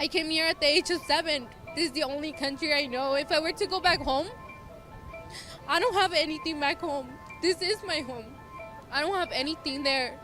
I came here at the age of 7. This is the only country I know. If I were to go back home, I don't have anything back home. This is my home. I don't have anything there.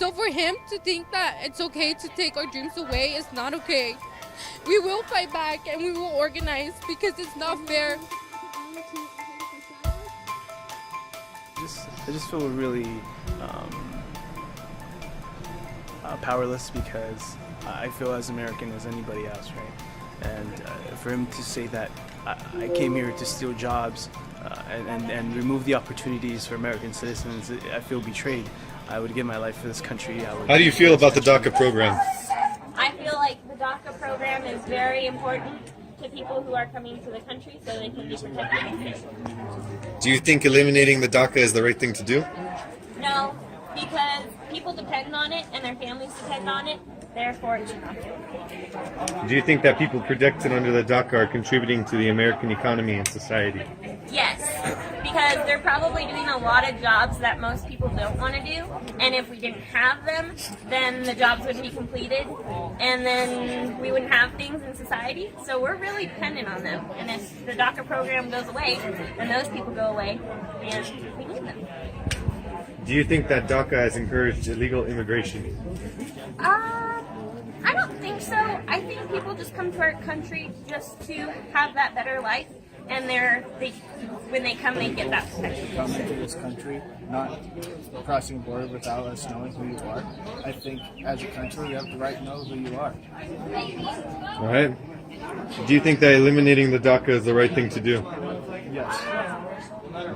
So for him to think that it's okay to take our dreams away is not okay. We will fight back and we will organize because it's not fair. I just feel really powerless because I feel as American as anybody else, right? And for him to say that I came here to steal jobs and remove the opportunities for American citizens, I feel betrayed. I would give my life for this country. How do you feel about the DACA program? I feel like the DACA program is very important to people who are coming to the country so they can be protected. Do you think eliminating the DACA is the right thing to do? No, because people depend on it and their families depend on it, therefore it should not be. Do you think that people protected under the DACA are contributing to the American economy and society? Yes, because they're probably doing a lot of jobs that most people don't want to do, and if we didn't have them, then the jobs wouldn't be completed, and then we wouldn't have things in society, so we're really dependent on them, and if the DACA program goes away, then those people go away, and we need them. Do you think that DACA has encouraged illegal immigration? I don't think so. I think people just come to our country just to have that better life, and when they come, they get that protection. Coming to this country, not crossing the border without us knowing who you are. I think as a country, you have the right to know who you are. All right. Do you think that eliminating the DACA is the right thing to do? Yes.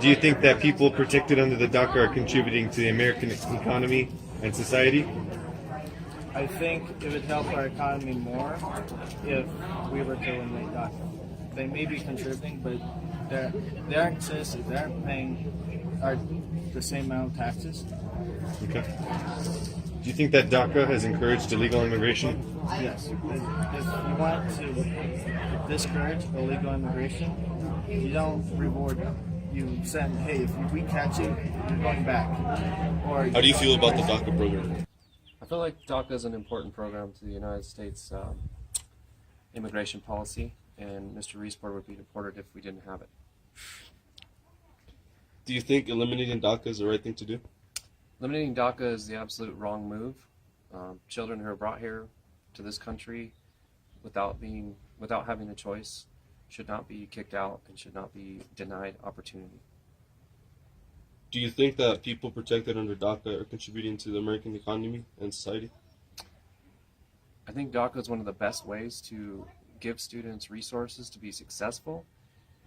Do you think that people protected under the DACA are contributing to the American economy and society? I think it would help our economy more if we were to eliminate DACA. They may be contributing, but they aren't citizens. They aren't paying the same amount of taxes. Okay. Do you think that DACA has encouraged illegal immigration? Yes. If you want to discourage illegal immigration, you don't reward them. You send, hey, if we catch you, you're going back. Or How do you feel about the DACA program? I feel like DACA is an important program to the United States immigration policy, and Mr. Resport would be deported if we didn't have it. Do you think eliminating DACA is the right thing to do? Eliminating DACA is the absolute wrong move. Children who are brought here to this country without having a choice should not be kicked out and should not be denied opportunity. Do you think that people protected under DACA are contributing to the American economy and society? I think DACA is one of the best ways to give students resources to be successful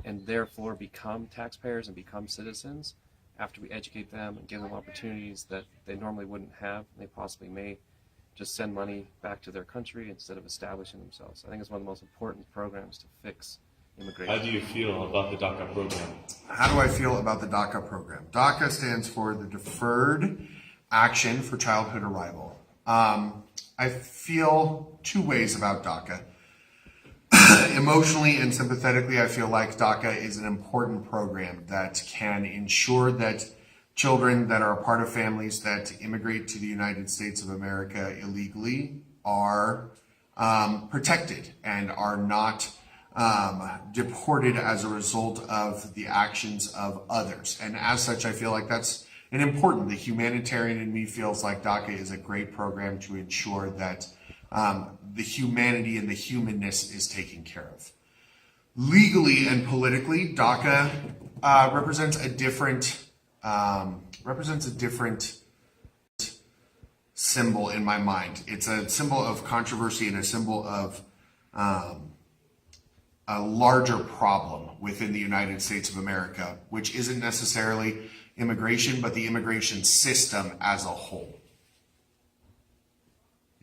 and therefore become taxpayers and become citizens after we educate them and give them opportunities that they normally wouldn't have. They possibly may just send money back to their country instead of establishing themselves. I think it's one of the most important programs to fix immigration. How do you feel about the DACA program? How do I feel about the DACA program? DACA stands for the Deferred Action for Childhood Arrival. I feel two ways about DACA. Emotionally and sympathetically, I feel like DACA is an important program that can ensure that children that are a part of families that immigrate to the United States of America illegally are protected and are not deported as a result of the actions of others. And as such, I feel like that's an important. The humanitarian in me feels like DACA is a great program to ensure that the humanity and the humanness is taken care of. Legally and politically, DACA represents a different symbol in my mind. It's a symbol of controversy and a symbol of a larger problem within the United States of America, which isn't necessarily immigration, but the immigration system as a whole.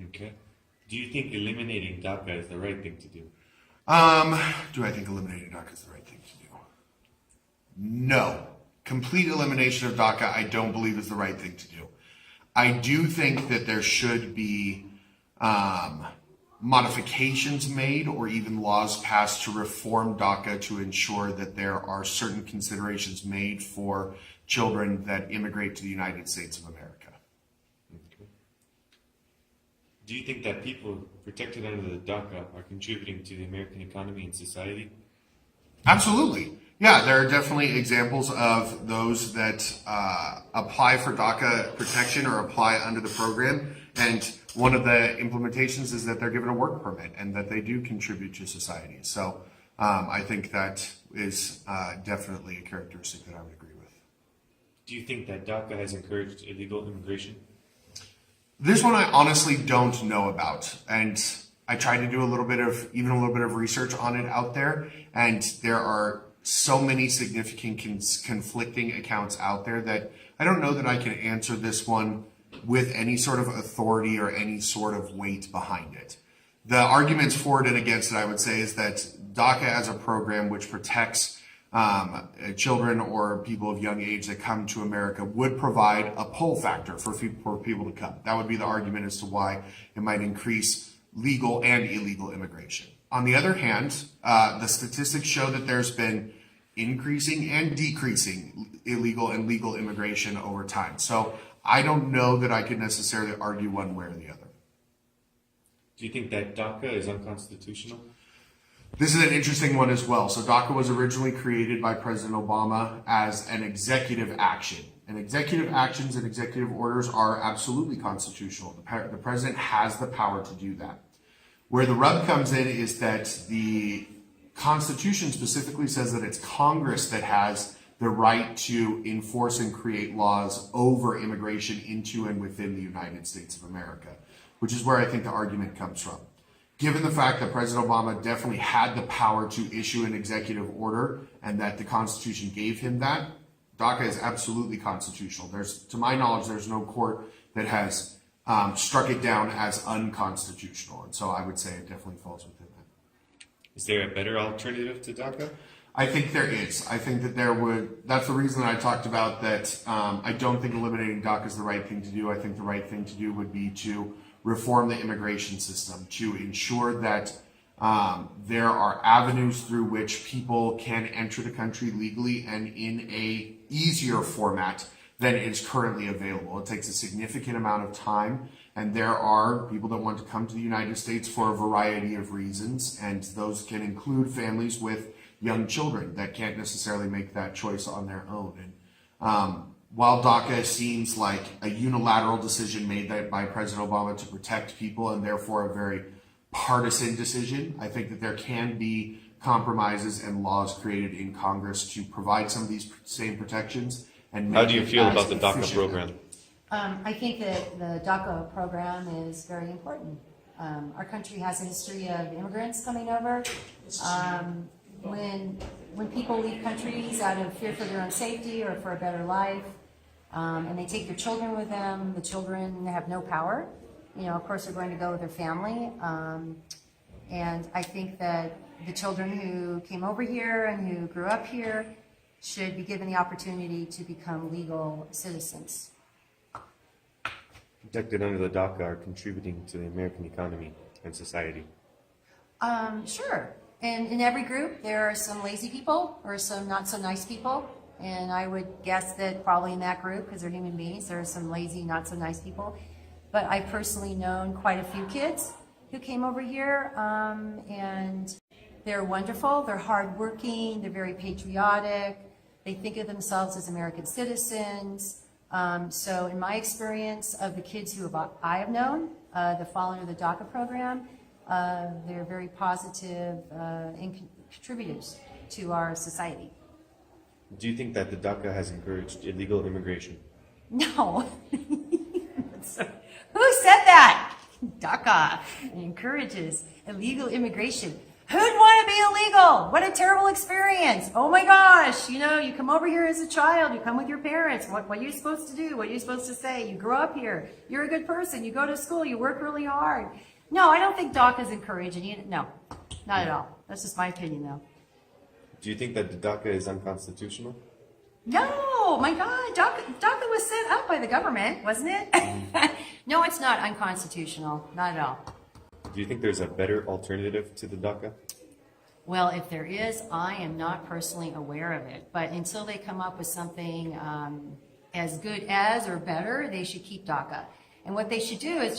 Okay. Do you think eliminating DACA is the right thing to do? Do I think eliminating DACA is the right thing to do? No. Complete elimination of DACA, I don't believe is the right thing to do. I do think that there should be modifications made or even laws passed to reform DACA to ensure that there are certain considerations made for children that immigrate to the United States of America. Okay. Do you think that people protected under the DACA are contributing to the American economy and society? Absolutely. Yeah, there are definitely examples of those that apply for DACA protection or apply under the program. And one of the implementations is that they're given a work permit and that they do contribute to society. So I think that is definitely a characteristic that I would agree with. Do you think that DACA has encouraged illegal immigration? This one I honestly don't know about, and I tried to do a little bit of research on it out there, and there are so many significant conflicting accounts out there that I don't know that I can answer this one with any sort of authority or any sort of weight behind it. The arguments for it and against it, I would say, is that DACA as a program which protects children or people of young age that come to America would provide a pull factor for people to come. That would be the argument as to why it might increase legal and illegal immigration. On the other hand, the statistics show that there's been increasing and decreasing illegal and legal immigration over time. So I don't know that I could necessarily argue one way or the other. Do you think that DACA is unconstitutional? This is an interesting one as well. So DACA was originally created by President Obama as an executive action. And executive actions and executive orders are absolutely constitutional. The president has the power to do that. Where the rub comes in is that the Constitution specifically says that it's Congress that has the right to enforce and create laws over immigration into and within the United States of America, which is where I think the argument comes from. Given the fact that President Obama definitely had the power to issue an executive order and that the Constitution gave him that, DACA is absolutely constitutional. To my knowledge, there's no court that has struck it down as unconstitutional. And so I would say it definitely falls within that. Is there a better alternative to DACA? I think there is. I think that that's the reason that I talked about that. I don't think eliminating DACA is the right thing to do. I think the right thing to do would be to reform the immigration system to ensure that there are avenues through which people can enter the country legally and in a easier format than is currently available. It takes a significant amount of time, and there are people that want to come to the United States for a variety of reasons, and those can include families with young children that can't necessarily make that choice on their own. And while DACA seems like a unilateral decision made by President Obama to protect people and therefore a very partisan decision, I think that there can be compromises and laws created in Congress to provide some of these same protections. And how do you feel about the DACA program? I think that the DACA program is very important. Our country has a history of immigrants coming over. When people leave countries out of fear for their own safety or for a better life, and they take their children with them, the children have no power. Of course, they're going to go with their family. And I think that the children who came over here and who grew up here should be given the opportunity to become legal citizens. Protected under the DACA are contributing to the American economy and society. Sure. And in every group, there are some lazy people or some not so nice people. And I would guess that probably in that group, because they're human beings, there are some lazy, not so nice people. But I've personally known quite a few kids who came over here, and they're wonderful. They're hardworking. They're very patriotic. They think of themselves as American citizens. So in my experience of the kids who I have known, the fall under the DACA program, they're very positive contributers to our society. Do you think that the DACA has encouraged illegal immigration? No. Who said that? DACA encourages illegal immigration. Who'd want to be illegal? What a terrible experience. Oh my gosh. You come over here as a child. You come with your parents. What are you supposed to do? What are you supposed to say? You grow up here. You're a good person. You go to school. You work really hard. No, I don't think DACA is encouraging it. No, not at all. That's just my opinion, though. Do you think that the DACA is unconstitutional? No, my God. DACA was set up by the government, wasn't it? No, it's not unconstitutional. Not at all. Do you think there's a better alternative to the DACA? Well, if there is, I am not personally aware of it. But until they come up with something as good as or better, they should keep DACA. And what they should do is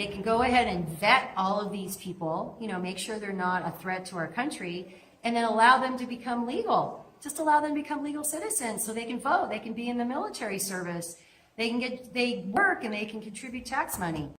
They can go ahead and vet all of these people, make sure they're not a threat to our country, and then allow them to become legal. Just allow them to become legal citizens so they can vote, they can be in the military service, they work and they can contribute tax money.